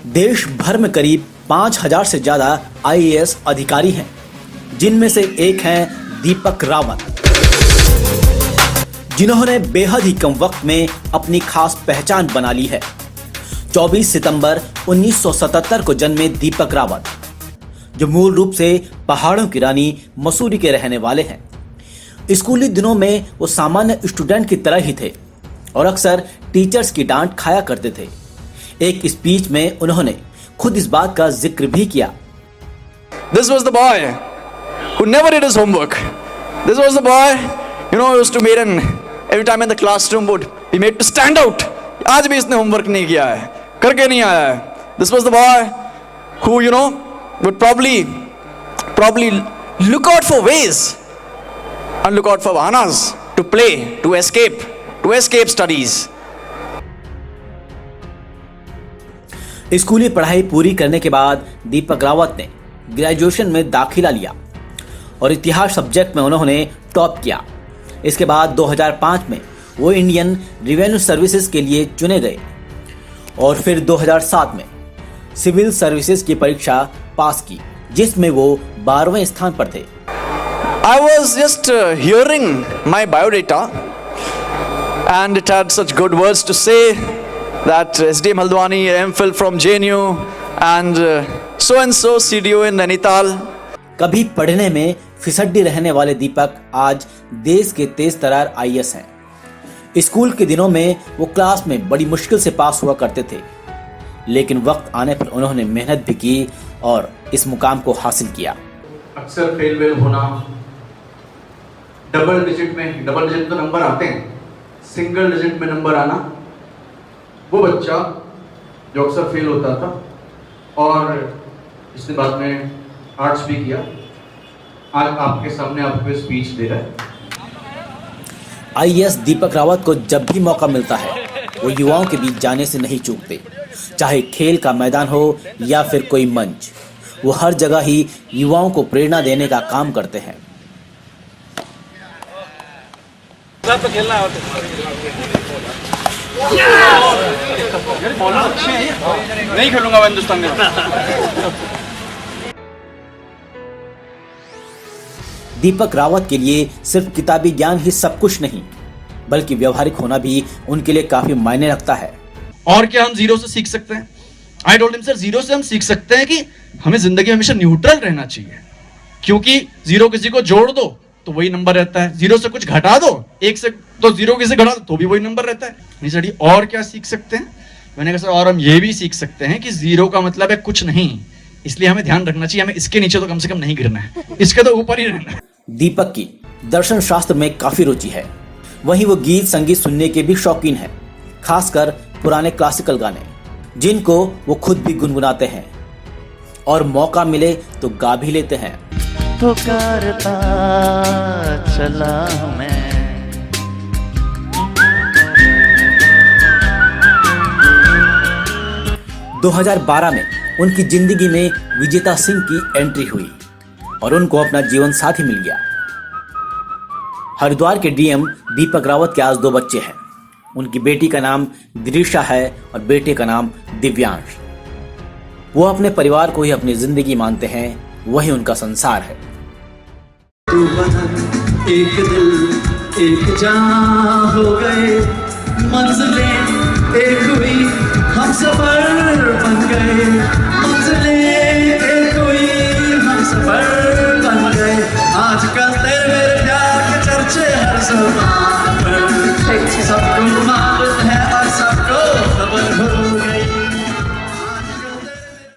देश भर में करीब 5,000 से ज्यादा आईएएस अधिकारी हैं, जिनमें से एक हैं दीपक रावत, जिन्होंने बेहद ही कम वक्त में अपनी खास पहचान बना ली है। 24 सितंबर 1977 को जन्मे दीपक रावत, जो मूल रूप से पहाड़ों की रानी मसूरी के रहने वाले हैं। स्कूली दिनों में वो सामान्य स्टूडेंट की तरह ही थे और अक्सर टीचर्स की डांट खाया करते थे। एक स्पीच में उन्होंने खुद इस बात का जिक्र भी किया। This was the boy who never did his homework. This was the boy, who used to made an every time in the classroom would be made to stand out. आज भी इसने होमवर्क नहीं किया है, करके नहीं आया है। This was the boy who, would probably look out for ways and look out for bahanas to play, to escape studies. स्कूली पढ़ाई पूरी करने के बाद दीपक रावत ने ग्रेजुएशन में दाखिला लिया और इतिहास सब्जेक्ट में उन्होंने टॉप किया। इसके बाद 2005 में वो इंडियन रेवेन्यू सर्विसेज के लिए चुने गए और फिर 2007 में सिविल सर्विसेज की परीक्षा पास की, जिसमें वो 12वें स्थान पर थे। I was just hearing my biodata and it had such good words to say that SDM Haldwani, MPhil from JNU and so CDO in Nainital. कभी पढ़ने में फिसड्डी रहने वाले दीपक आज देश के तेज तरार आईएएस हैं। स्कूल के दिनों में वो क्लास में बड़ी मुश्किल से पास हुआ करते थे, लेकिन वक्त आने पर उन्होंने मेहनत भी की और इस मुकाम को हासिल किया। अक्सर फेल होना, डबल डिजिट तो नंबर आते हैं, सिंगल डिजिट में नंबर आना, वो बच्चा जो अक्सर फेल होता था और इसने बाद में आर्ट्स भी किया, आज आपके सामने आपको स्पीच दे रहा है। आईएएस दीपक रावत को जब भी मौका मिलता है वो युवाओं के बीच जाने से नहीं चूकते, चाहे खेल का मैदान हो या फिर कोई मंच। वो हर जगह ही युवाओं को प्रेरणा देने का काम करते हैं। तो खेलना है अच्छे हैं, नहीं खेलूंगा मैं हिंदुस्तान में। दीपक रावत के लिए सिर्फ किताबी ज्ञान ही सब कुछ नहीं, बल्कि व्यवहारिक होना भी उनके लिए काफी मायने रखता है। और क्या हम जीरो से सीख सकते हैं? I told him sir, zero से हम सीख सकते हैं कि हमें जिंदगी में हमेशा न्यूट्रल रहना चाहिए, क्योंकि जीरो किसी को जोड़ दो तो वही नंबर रहता है, जीरो से कुछ घटा दो, एक से तो जीरो किसी घटा दो तो भी वही नंबर रहता है। नहीं सर, और क्या सीख सकते हैं? मैंने कहा सर, और हम ये भी सीख सकते हैं कि जीरो का मतलब है कुछ नहीं, इसलिए हमें ध्यान रखना चाहिए, हमें इसके नीचे तो कम से कम नहीं गिरना है, इसके तो ऊपर ही रहना है। दीपक की दर्शन शास्त्र में काफी रुचि है, वहीं वो गीत संगीत सुनने के भी शौकीन है, खासकर पुराने क्लासिकल गाने, जिनको वो खुद भी गुनगुनाते हैं और मौका मिले तो गा भी लेते हैं। पुकारता चला मैं 2012 में उनकी जिंदगी में विजेता सिंह की एंट्री हुई और उनको अपना जीवन साथी मिल गया। हरिद्वार के डीएम दीपक रावत के आज 2 बच्चे हैं। उनकी बेटी का नाम दिरिशा है और बेटे का नाम दिव्यांश। वो अपने परिवार को ही अपनी जिंदगी मानते हैं, वही उनका संसार है। एक दिल एक जान हो गए, मंजिलें एक हुई, हम सफर बन गए, मंजिलें एक हुई, हम सफर बन गए। आजकल तेरे मेरे प्यार के चर्चे हर ज़बान पर, सबको